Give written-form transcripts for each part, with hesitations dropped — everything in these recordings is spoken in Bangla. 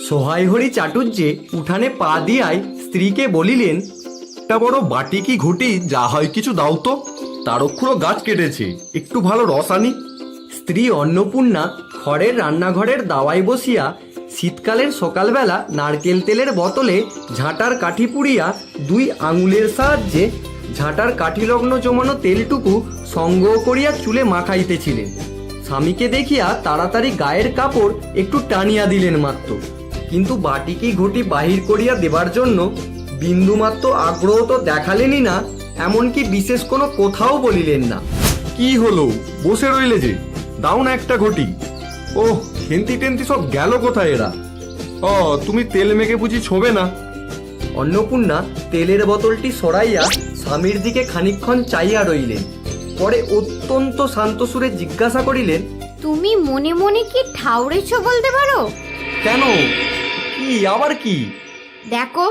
সহায়হরি চাটুর্যে উঠানে পা দিয়ায় স্ত্রীকে বলিলেন, একটা বড় বাটি কি ঘুটি যা হয় কিছু দাও তো। তারক্ষুরো গাছ কেটেছে, একটু ভালো রস আনি। স্ত্রী অন্নপূর্ণা ঘরের রান্নাঘরের দাওয়ায় বসিয়া শীতকালের সকালবেলা নারকেল তেলের বোতলে ঝাঁটার কাঠি পুড়িয়া 2 আঙুলের সাহায্যে ঝাঁটার কাঠিলগ্ন জমানো তেলটুকু সংগ্রহ করিয়া চুলে মাখাইতেছিলেন। স্বামীকে দেখিয়া তাড়াতাড়ি গায়ের কাপড় একটু টানিয়া দিলেন মাত্র, কিন্তু বাটিকি ঘটি বাহির করিয়া দেবার জন্য বিন্দুমাত্র আগ্রহ তো দেখালেনই না, এমনকি বিশেষ কোনো কথাও বলিলেন না। কি হলো, বসে রইলে যে, দাও না একটা ঘটি। ওহ, খেন্তি টেন্তি সব গেল কোথায় এরা? তুমি তেল মেখে বুঝি ছোবে না? অন্নপূর্ণা তেলের বোতলটি সরাইয়া স্বামীর দিকে খানিকক্ষণ চাইয়া রইলেন, পরে অত্যন্ত শান্ত সুরে জিজ্ঞাসা করিলেন, তুমি মনে মনে কি ঠাউরেছ বলতে পারো? কেন, কি আবার কি? দেখো,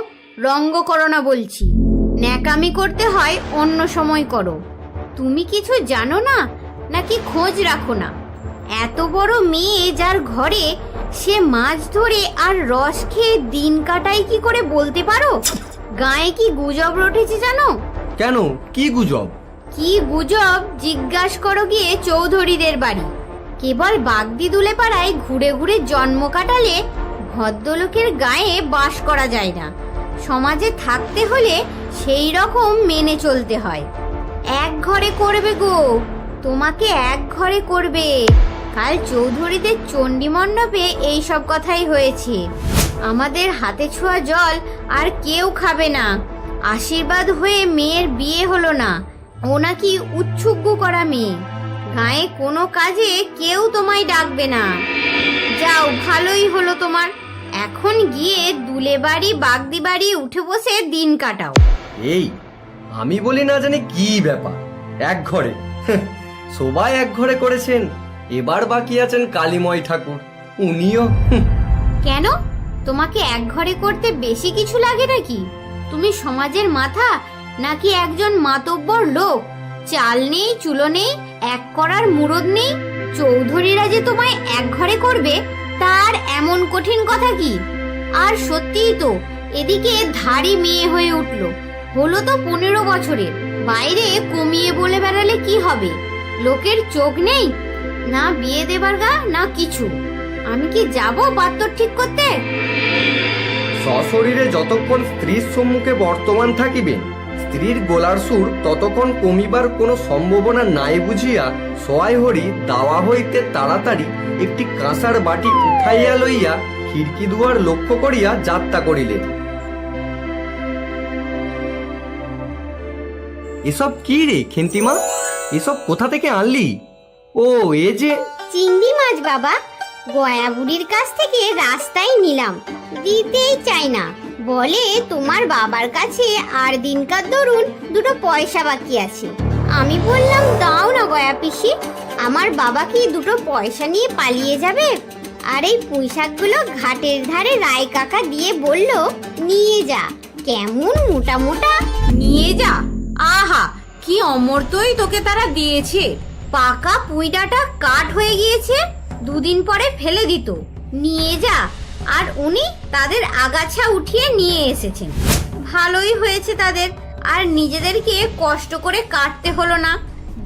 রঙ্গ করো না বলছি। ন্যাকামি করতে হয় অন্য সময় করো। তুমি কিছু জানো না নাকি খোঁজ রাখো না? এত বড় মেয়ে যার ঘরে, সে মাছ ধরে আর রস খেয়ে দিন কাটায় কি করে বলতে পারো? গায়ে কি গুজব রটেছে জানো? কেন, কি গুজব? কি গুজব জিজ্ঞাস করো গিয়ে চৌধুরীদের বাড়ি। কেবল বাগদি দুলে পাড়ায় ঘুরে ঘুরে জন্ম কাটালে ভদ্রলোকের গায়ে বাস করা যায় না। সমাজে থাকতে হলে সেই রকম মেনে চলতে হয়। এক ঘরে করবে গো, তোমাকে এক ঘরে করবে। কাল চৌধুরীদের চণ্ডী মণ্ডপে এই সব কথাই হয়েছে। আমাদের হাতে ছোঁয়া জল আর কেউ খাবে না। আশীর্বাদ হয়ে মেয়ের বিয়ে হলো না, ও নাকি উচ্ছুগ্য করা মেয়ে। গায়ে কোনো কাজে কেউ তোমায় ডাকবে না। যাও, ভালোই হলো তোমার। এখন গিয়ে দুলে বাড়ি বাগদি বাড়ি উঠে বসে দিন কাটাও। এই, আমি বলি না জানি কি ব্যাপার, এক ঘরে? সবাই এক ঘরে করেছেন, এবার বাকি আছেন কালীময় ঠাকুর, উনিও। কেন, তোমাকে এক ঘরে করতে বেশি কিছু লাগে নাকি? তুমি সমাজের মাথা নাকি একজন মাতব্বর লোক? চাল নেই, চুলো নেই, এক করার মুরদ নেই। চৌধুরীরা যে তোমায় এক ঘরে করবে তার এমন কঠিন কথা কি? আর সত্যিই তো, এদিকে ধাড়ি মেয়ে হয়ে উঠলো, হলো তো 15 বছরের। বাইরে কমিয়ে বলে বেড়ালে কি হবে? লোকের চোখ নেই, না বিয়ে দেবার গা না কিছু। আমি কি যাব পাত্র ঠিক করতে? সশরীরে যতক্ষণ স্ত্রীর সম্মুখে বর্তমান থাকিবেন, স্ত্রীর গোলার সুর ততক্ষণ কমিবার কোনো সম্ভাবনা নাই বুঝিয়া সহায়হরি দাওয়া হইতে তাড়াতাড়ি একটি কাঁসার বাটি উঠাইয়া লইয়া খিড়কি দুয়ার লক্ষ্য করিয়া যাত্রা করিলেন। এসব কি রে খেন্তিমা, এসব কোথা থেকে আনলি? ও, এ যে চিংড়ি মাছ বাবা, গয়া বুড়ির কাছ থেকে রাস্তায় নিলাম, দিতেই চাই না। বলে তোমার বাবার কাছে আর দিনকার দরুন 2 পয়সা বাকি আছে। আমি বললাম দাও না গয়া পিসি, আমার বাবা কি 2 পয়সা নিয়ে পালিয়ে যাবে? আর এই পুঁইশাকগুলো ঘাটের ধারে রায় কাকা দিয়ে বলল নিয়ে যা। কেমন মোটা মোটা, নিয়ে যা। আহা, কি অমর্তই তোকে তারা দিয়েছে। পাকা পুঁইডাটা কাঠ হয়ে গিয়েছে, 2 দিন পরে ফেলে দিত। নিয়ে যা। আর উনি তাদের আগাছা উঠিয়ে নিয়ে এসেছেন। ভালোই হয়েছে তাদের, আর নিজেদেরকে কষ্ট করে কাটতে হলো না।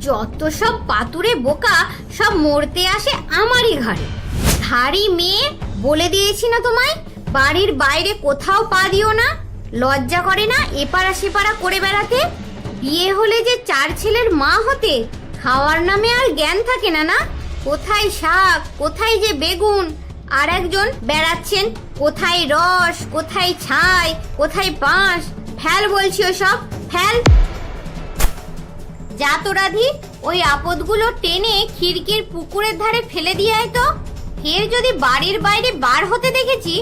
যত সব পাতুরে বোকা সব মরতে আসে আমারই ঘরে। ধাড়ি মেয়ে, বলে দিয়েছি না তোমায়, বাড়ির বাইরে কোথাও পা দিও না। লজ্জা করে না এপাড়া সেপাড়া করে বেড়াতে? বিয়ে হলে যে 4 ছেলের মা হতে, খাওয়ার নামে আর জ্ঞান থাকে না। না, কোথায় শাক, কোথায় যে বেগুন, আর একজন বেড়াচ্ছেন কোথায় রস, কোথায় ছাই, কোথায় বাঁশ। ফেল বলছি ওসব, ফেল। যা তো রাধি, ওই আপদগুলো টেনে খিড়কির পুকুরের ধারে ফেলে দিয়ে আয় তো। ফের যদি বাড়ির বাইরে বার হতে দেখেছি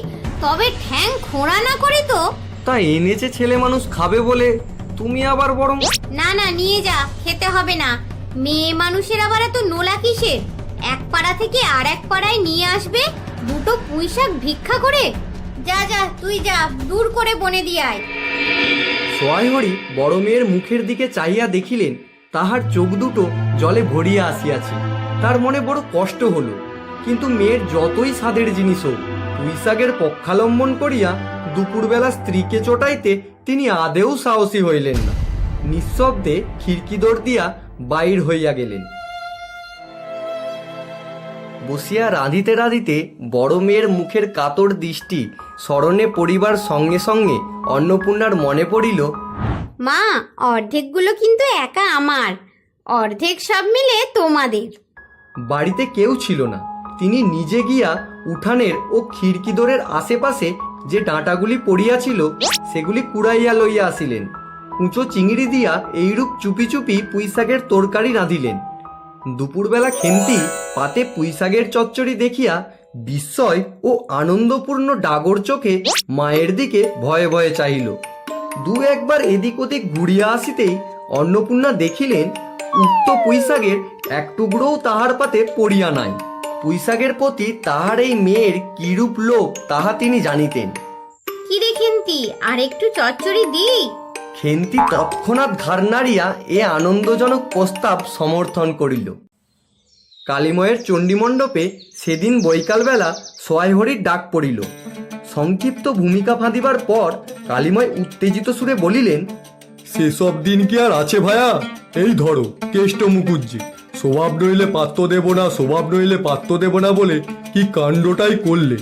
তবে ঠ্যাং খোঁড়া না করি তো। তা এনেছে ছেলে মানুষ খাবে বলে, তুমি আবার বরং। না না, নিয়ে যা, খেতে হবে না। মেয়ে মানুষের আবার এত নোলা কিসের? এক পাড়া থেকে আর এক পাড়ায় নিয়ে আসবে 2 পুঁইশাক ভিক্ষা করে। যা যা, তুই যা, দূর করে বনে দিয়ে আয়। সহায়হরি বড় মেয়ের মুখের দিকে চাইয়া দেখিলেন তাহার চোখ দুটো জলে ভরিয়া আসিয়াছে। তার মনে বড় কষ্ট হলো, কিন্তু মেয়ের যতই স্বাদের জিনিস হোক, পুঁইশাকের পক্ষালম্বন করিয়া দুপুরবেলা স্ত্রীকে চটাইতে তিনি আদেও সাহসী হইলেন না। নিঃশব্দে খিড়কি দোর দিয়া বাইর হইয়া গেলেন। বসিয়া রাঁধিতে রাঁধিতে বড় মেয়ের মুখের কাতর দৃষ্টি স্মরণে পড়িবার সঙ্গে সঙ্গে অন্নপূর্ণার মনে পড়িল, মা, অর্ধেকগুলো কিন্তু একা আমার, অর্ধেক সব মিলে তোমাদের। বাড়িতে কেউ ছিল না। তিনি নিজে গিয়া উঠানের ও খিড়কি দোরের আশেপাশে যে ডাঁটাগুলি পড়িয়াছিল সেগুলি কুড়াইয়া লইয়া আসিলেন। কুঁচো চিংড়ি দিয়া এইরূপ চুপি চুপি পুঁইশাকের তরকারি রাঁধিলেন। দুপুরবেলা খেন্তি পাতে পুঁইশাকের চচ্চড়ি দেখিয়া বিস্ময় ও আনন্দপূর্ণ ডাগর চোখে মায়ের দিকে ভয়ে ভয়ে চাহিল। দু একবার এদিক ওদিক ঘুরিয়া আসিতেই অন্নপূর্ণা দেখিলেন উক্ত পুঁইশাকের এক টুকরোও তাহার পাতে পড়িয়া নাই। পুঁইশাকের প্রতি তাহার এই মেয়ের কিরূপ লোভ তাহা তিনি জানিতেন। কি রে খেন্তি, আর একটু চচ্চড়ি দিই? খেন্তি তৎক্ষণাৎ ঘাড় নাড়িয়া এ আনন্দজনক প্রস্তাব সমর্থন করিল। কালীময়ের চণ্ডীমণ্ডপে সেদিন বৈকালবেলা সোয়াইহরির ডাক পড়িল। সংক্ষিপ্ত ভূমিকা ফাঁদিবার পর কালীময় উত্তেজিত সুরে বলিলেন, সেসব দিন কি আর আছে ভায়া? এই ধরো কেষ্ট মুখুজ্জি, স্বভাব নইলে পাত্র দেব না, স্বভাব নইলে পাত্র দেব না বলে কি কাণ্ডটাই করলে।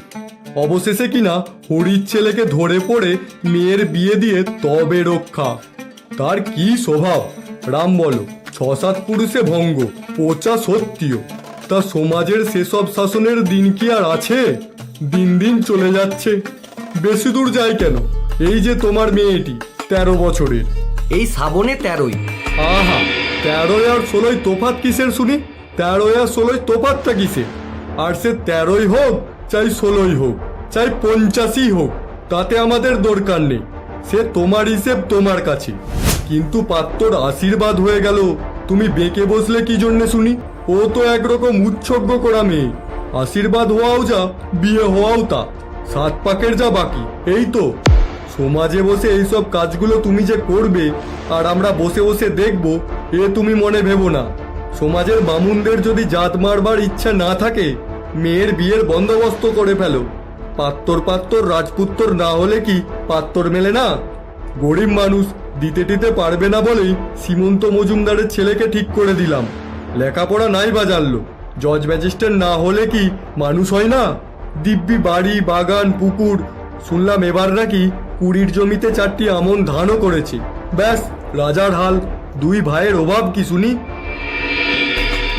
অবশেষে কিনা হরির ছেলেকে ধরে পড়ে মেয়ের বিয়ে দিয়ে তবে রক্ষা। তার কি স্বভাব রাম বলো, 6-7 পুরুষে ভঙ্গ, পচা সত্যিও। তা সমাজের সেসব শাসনের দিন কি আর আছে? দিন দিন চলে যাচ্ছে। বেশি দূর যায় কেন, এই যে তোমার মেয়েটি 13 বছরের। এই শ্রাবণে 13ই। আহা, 13 আর 16 তোফাত কিসের শুনি? 13 আর 16 তোফাতটা কিসের? আর সে 13ই হোক চাই 16ই হোক চাই 85ই হোক, তাতে আমাদের দরকার নেই। সে তোমার হিসেব তোমার কাছে, কিন্তু পাত্রর আশীর্বাদ হয়ে গেল। তুমি বেঁকে বসলে কি জন্য শুনি? ও তো একরকম উৎসর্গ করা মেয়ে। আশীর্বাদ হওয়াও যা, বিয়ে হওয়াও তা, 7 পাকের যা বাকি। এই তো সমাজে বসে এইসব কাজগুলো তুমি যে করবে আর আমরা বসে বসে দেখব, এ তুমি মনে ভেবো না। সমাজের বামুনদের যদি জাত মারবার ইচ্ছা না থাকে, মেয়ের বিয়ের বন্দোবস্ত করে ফেলো। পাত্তর রাজপুত্তর না হলে কি পাত্তর মেলে না? গরিব মানুষ, দিতে টিতে পারবে না বলেই সীমন্ত মজুমদারের ছেলেকে ঠিক করে দিলাম। লেখাপড়া নাই বা জানলো, জজ ম্যাজিস্ট্রেট না হলে কি মানুষ হয় না? দিব্যি বাড়ি, বাগান, পুকুর। শুনলাম এবার নাকি 20 জমিতে 4টি আমন ধানও করেছে। ব্যাস রাজার হাল। 2 ভাইয়ের অভাব কি শুনি?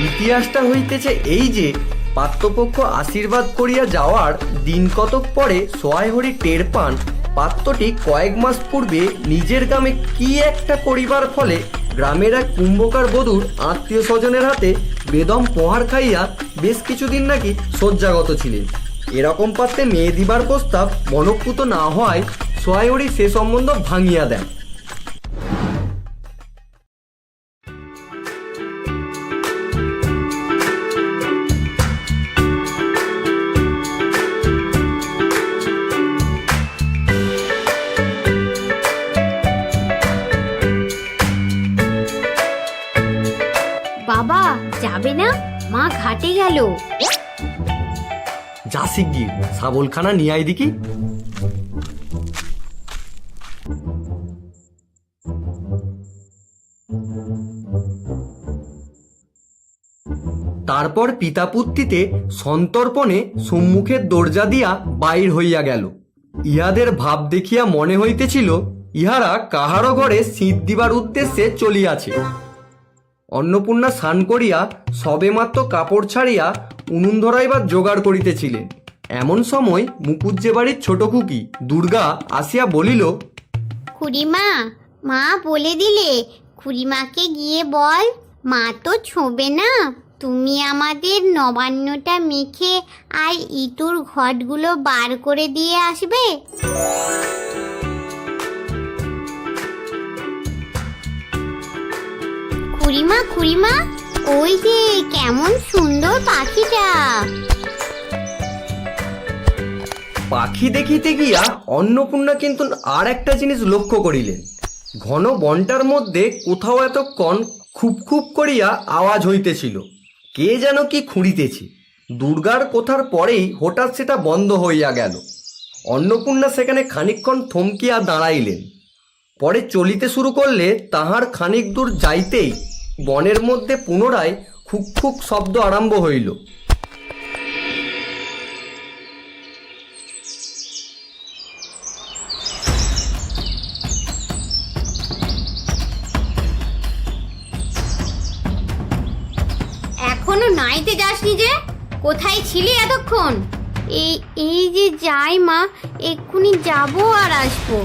ইতিহাসটা হইতেছে এই যে, পাত্রপক্ষ আশীর্বাদ করিয়া যাওয়ার দিন কতক পরে সোয়াইহরি টের পান পাত্রটি কয়েক মাস পূর্বে নিজের গ্রামে কি একটা করিবার ফলে গ্রামের এক কুম্ভকার বধূর আত্মীয় স্বজনের হাতে বেদম প্রহার খাইয়া বেশ কিছুদিন নাকি শয্যাগত ছিলেন। এরকম পাত্রে মেয়ে দিবার প্রস্তাব মনঃপূত না হওয়ায় সোয়াইহরি সে সম্বন্ধ ভাঙিয়া দেন। বাবা, যাবে না? মা ঘাটে গেল। যা শিগগির শাবলখানা নিয়ে আয় দেখি। তারপর পিতাপুত্রিতে সন্তর্পণে সম্মুখের দরজা দিয়া বাইর হইয়া গেল। ইহাদের ভাব দেখিয়া মনে হইতেছিল ইহারা কাহারও ঘরে শীত দিবার উদ্দেশ্যে চলিয়াছে। অন্নপূর্ণা স্নান করিয়া সবেমাত্র কাপড় ছাড়িয়া উনুন ধরাইবার জোগাড় করিতেছিলেন। এমন সময় মুকুজ্জে বাড়ির ছোট খুকি দুর্গা আসিয়া বলিল, খুড়িমা, মা বলে দিলে খুড়িমাকে গিয়ে বল, মা তো ছোঁবে না, তুমি আমাদের নবান্নটা মেখে আর ইঁটুর ঘটগুলো বার করে দিয়ে আসবে। খুড়িমা, খুড়িমা, ওই যে কেমন সুন্দর পাখিটা। পাখি দেখিতে গিয়া অন্নপূর্ণা কিন্তু আর একটা জিনিস লক্ষ্য করিলেন। ঘন বনটার মধ্যে কোথাও এতক্ষণ খুব খুব করিয়া আওয়াজ হইতেছিল। কে যেন কি খুঁড়িতেছে। দুর্গার কথার পরেই হঠাৎ সেটা বন্ধ হইয়া গেল। অন্নপূর্ণা সেখানে খানিকক্ষণ থমকিয়া দাঁড়াইলেন, পরে চলিতে শুরু করলে। তাহার খানিক দূর যাইতেই বনের মধ্যে পুনরায় খুক খুক শব্দ আরম্ভ হইল। এখনো নাইতে যাসনি যে? কোথায় ছিলি এতক্ষণ? এই এই যে যাই মা, এক্ষুনি যাবো আর আসবো।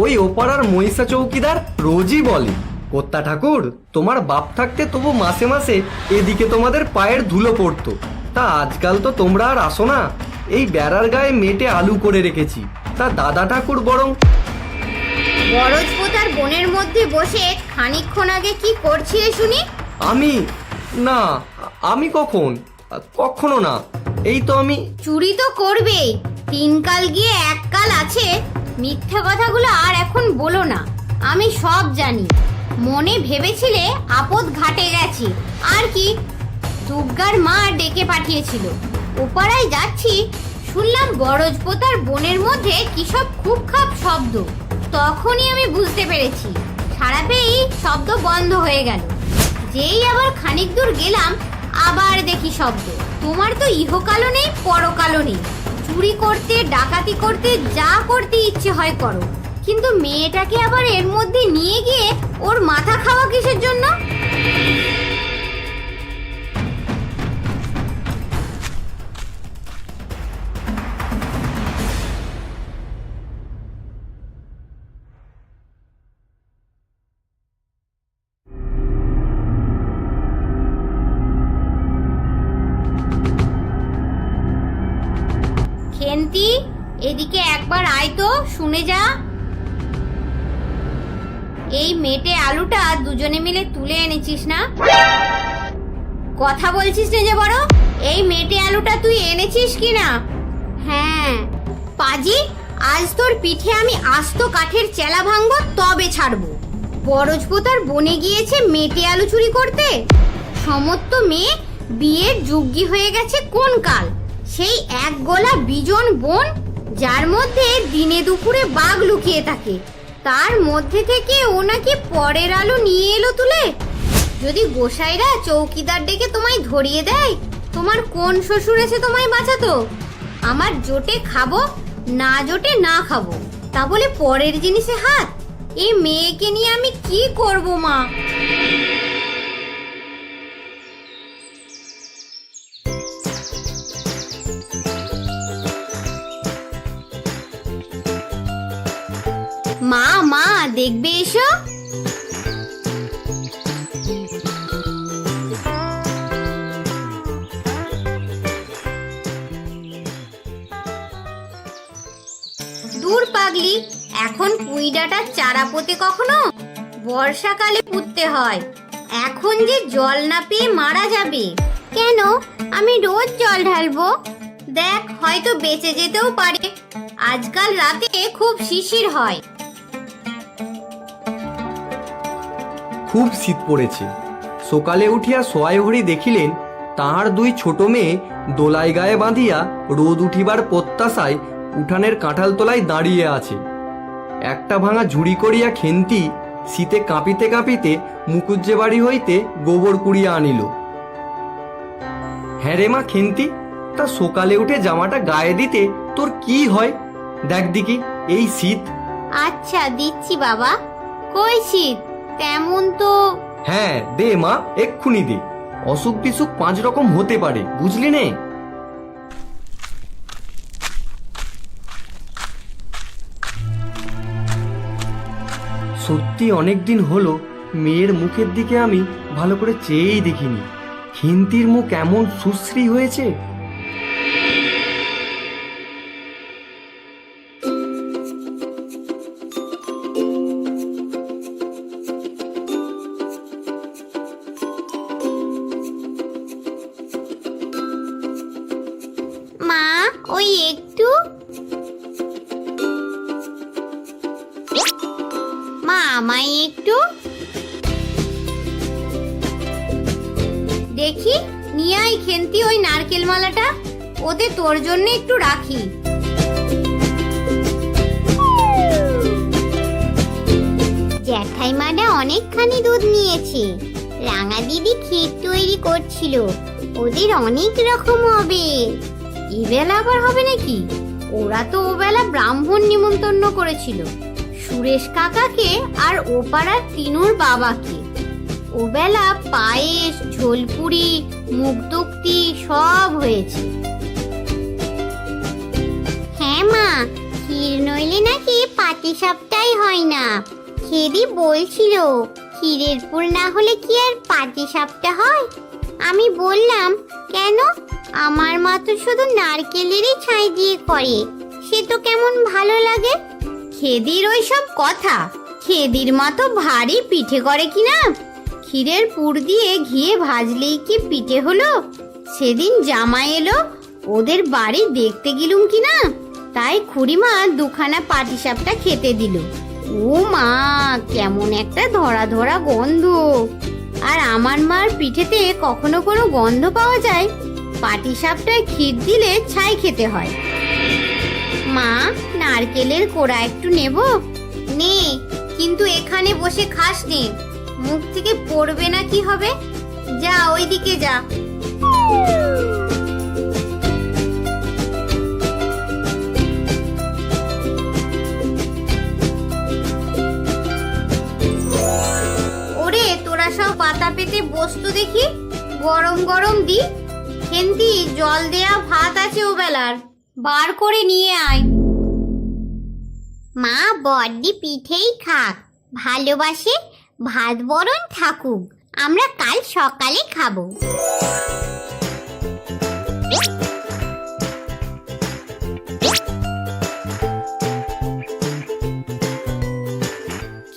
ওই ওপাড়ার মহিষা চৌকিদার রোজই বলে, কর্তা ঠাকুর তোমার বাপ থাকতে তবু মাসে মাসে এদিকে তোমাদের পায়ের ধুলো পড়তো, তা আজকাল তো তোমরা আর আসো না। এই বেড়ার গায়ে মেটে আলু করে রেখেছি, তা দাদা ঠাকুর বরং। বরজপোতার বনের মধ্যে বসে খানিকক্ষণ আগে কি করছিলে শুনি? আমি না, আমি কখনো না। এই তো আমি। চুরি তো করবেই, 3 কাল গিয়ে 1 কাল আছে। মিথ্যা কথাগুলো আর এখন বলো না, আমি সব জানি। মনে ভেবেছিলে আপদ ঘাটে গেছি, আর কি। দুর্গার মা ডেকে পাঠিয়েছিল। ওপাড়ায় যাচ্ছি, শুনলাম বরজপোতার বনের মধ্যে কি সব খুব খাপ শব্দ। তখনই আমি বুঝতে পেরেছি, সারা পেয়েই শব্দ বন্ধ হয়ে গেল। যেই আবার খানিক দূর গেলাম, আবার দেখি শব্দ। তোমার তো ইহকালও নেই, পরকালও নেই। চুরি করতে, ডাকাতি করতে, যা করতে ইচ্ছে হয় করো, কিন্তু মেয়েটাকে আবার এর মধ্যে নিয়ে গিয়ে ওর মাথা খাওয়া কিসের জন্য? খেন্তি, এদিকে একবার আয় তো, শুনে যা। এই মেটে আলুটা দুজনে মিলে তুলে এনেছিস না? কথা বলছিস না যে বড়? এই মেটে আলুটা তুই এনেছিস কি না? হ্যাঁ। পাজি, আজ তোর পিঠে আমি আস্ত কাঠের চেলা ভাঙবো, তবে ছাড়বো। বরজপোতার বনে গিয়েছে মেটে আলু চুরি করতে? সমস্ত মেয়ে বিয়ের যোগ্যী হয়ে গেছে কোন কাল। সেই এক গোলা বিজন বন, যার মধ্যে দিনে দুপুরে বাঘ লুকিয়ে থাকে, তার মধ্যে থেকে ও নাকি পরের আলু নিয়ে এলো তুলে। যদি গোসাইরা চৌকিদার ডেকে তোমায় ধরিয়ে দেয়, তোমার কোন শ্বশুর এসে তোমায় বাঁচাতো? আমার জোটে খাবো, না জোটে না খাবো, তা বলে পরের জিনিসে হাত? এই মেয়েকে নিয়ে আমি কি করব মা? মা মা, দেখবে এসো। দূর পাগলি, এখন পুঁই ডাঁটার চারা পোতে কখনো? বর্ষাকালে পুঁততে হয়। এখন যে জল না পেয়ে মারা যাবে। কেন? আমি রোজ জল ঢালবো। দেখ, হয়তো বেঁচে যেতেও পারে। আজকাল রাতে খুব শিশির হয়। খুব শীত পড়েছে। সকালে উঠিয়া সোয়াই ঘড়ি দেখিলেন তাহার 2 ছোট মেয়ে দোলাই গায়ে বাঁধিয়া রোদ উঠিবার প্রত্যাশায় উঠানের কাঁঠাল তলায় দাঁড়িয়ে আছে। একটা ভাঙা ঝুড়ি করিয়া খেন্তি শীতে কাঁপিতে কাঁপিতে মুকুজ্জে বাড়ি হইতে গোবর কুড়িয়া আনিল। হ্যাঁ রে মা খেন্তি, তা সকালে উঠে জামাটা গায়ে দিতে তোর কি হয়? দেখ দিকি, এই শীত। আচ্ছা দিচ্ছি বাবা। কই শীত? তেমন তো। হ্যাঁ দে মা, এক্ষুনি দে। অসুখ বিসুখ 5 রকম হতে পারে, বুঝলি নে? সত্যি অনেকদিন হলো মেয়ের মুখের দিকে আমি ভালো করে চেয়েই দেখিনি। খেন্তির মুখ এমন সুশ্রী হয়েছে। মা, ওই একটু। মা, খেন্তি ওই নারকেল মালাটা, ওতে তোর জন্য একটু রাখি। জ্যাঠাইমাটা অনেকখানি দুধ নিয়েছে। রাঙা দিদি ক্ষীর তৈরি করছিল, ওদের অনেক রকম হবে। এবেলা আবার হবে নাকি? ওরা তো ওবেলা ব্রাহ্মণ নিমন্ত্রণ করেছিল, সুরেশ কাকাকে আর ও পাড়ার তিনুর বাবাকে। ওবেলা পায়েস, ঝোলপুরি, মুগদুক্তি সব হয়েছে। হ্যাঁ মা, ক্ষীর নইলে নাকি পাটিসাপটাই হয় না। খেদি বলছিল ক্ষীরের পুর না হলে কি আর পাটিসাপটা হয়? আমি বললাম, কেন? আমার মা তো শুধু নারকেলেরই ছাই দিয়ে করে, সে তো কেমন ভালো লাগে। খেদির ওই সব কথা। খেদির মা তো ভারী পিঠে করে কিনা। ক্ষীরের পুর দিয়ে ঘিয়ে ভাজলেই কি পিঠে হলো? সেদিন জামাই এলো, ওদের বাড়ি দেখতে গেলুম কিনা, তাই খুড়িমা দুখানা পাটিসাপটা খেতে দিল। ও মা, কেমন একটা ধরা ধরা গন্ধ! আর আমার মার পিঠেতে কখনো কোনো গন্ধ পাওয়া যায়? পাটিসাপটায় ক্ষীর দিলে ছাই খেতে হয়। মা, নারকেলের কোড়া একটু নেব? নে, কিন্তু এখানে বসে খাস নে, মুখ থেকে পড়বে না কি হবে? যা ওইদিকে যা। ওরে, তোরা সব পাতা পেতে বসতো দেখি, গরম গরম দি। খেন্তি, জল দেয়া ভাত আছে ও বেলার, বার করে নিয়ে আয়। মা বড্ডি পিঠেই খাক, ভালোবাসে। ভাত বরণ থাকুক, আমরা কাল সকালে খাবো।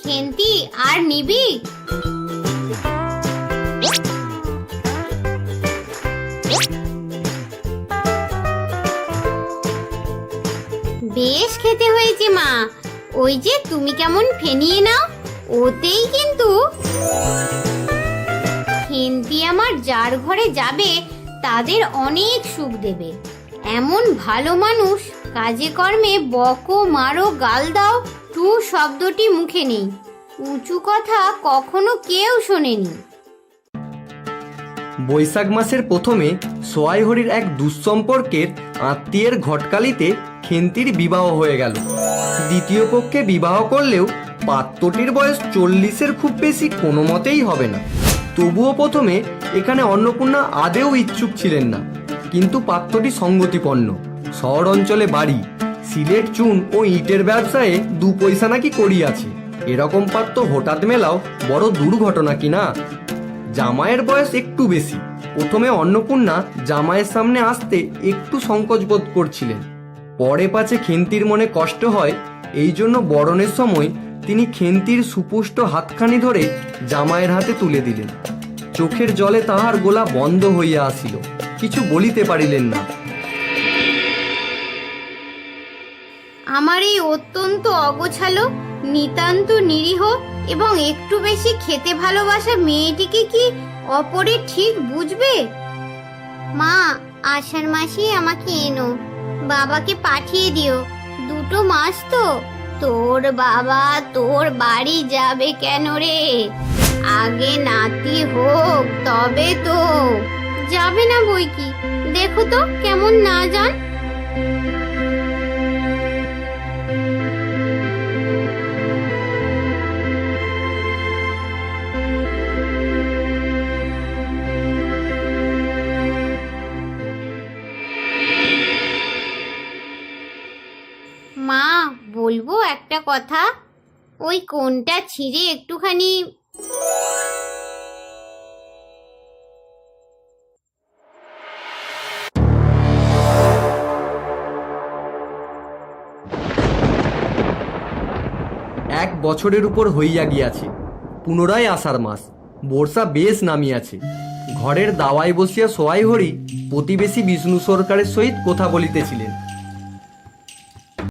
খেন্তি, আর নিবি? বেশ খেতে হয়েছে মা। ওই যে তুমি কেমন ফেনিয়ে নাও, ওতেই কিন্তু। খেন্তি আমার যার ঘরে যাবে তাদের অনেক সুখ দেবে। এমন ভালো মানুষ, কাজে কর্মে বকো, মারো, গাল দাও, টু শব্দটি মুখে নেই। উঁচু কথা কখনো কেউ শোনেনি। বৈশাখ মাসের প্রথমে সোয়াইহরির এক দুঃসম্পর্কের আত্মীয়ের ঘটকালিতে খেন্তির বিবাহ হয়ে গেল। দ্বিতীয় পক্ষে বিবাহ করলেও পাত্রটির বয়স 40-এর খুব বেশি কোনো মতেই হবে না। তবুও প্রথমে এখানে অন্নপূর্ণা আদেও ইচ্ছুক ছিলেন না, কিন্তু পাত্রটি সঙ্গতিপন্ন, শহর অঞ্চলে বাড়ি, সিলেট চুন ও ইটের ব্যবসায়ে 2 পয়সা নাকি করিয়াছে। এরকম পাত্র হঠাৎ মেলাও বড় দুর্ঘটনা কিনা। জামাইয়ের বয়স একটু বেশি। প্রথমে অন্নপূর্ণা জামাইয়ের সামনে আসতে একটু সংকোচ বোধ করছিলেন। পরে পাছে খেন্তির মনে কষ্ট হয়, এই জন্য বরণের সময় তিনি খেন্তির সুপুষ্ট হাতখানি ধরে জামাইয়ের হাতে তুলে দিলেন। চোখের জলে তাহার গোলা বন্ধ হইয়া আসিল, কিছু বলিতে পারিলেন না। আমার এই অত্যন্ত অগোছালো, নিতান্ত নিরীহ এবং একটু বেশি খেতে ভালোবাসা মেয়েটিকে কি অপরে ঠিক বুঝবে? মা, আষাঢ় মাসেই আমাকে এনো, বাবাকে পাঠিয়ে দিও। 2 মাস তো। তোর বাবা তোর বাড়ি যাবে কেন রে? আগে নাতি হোক তবে তো। যাবে না বই কি, দেখো তো কেমন না যান। মা, বলবো একটা কথা? ওই কোনটা ছিঁড়ে একটুখানি। এক বছরের উপর হইয়া গিয়াছে। পুনরায় আষাঢ় মাস, বর্ষা বেশ নামিয়াছে। ঘরের দাওয়ায় বসিয়া সোয়াইহরি প্রতিবেশী বিষ্ণু সরকারের সহিত কথা বলিতেছিলেন।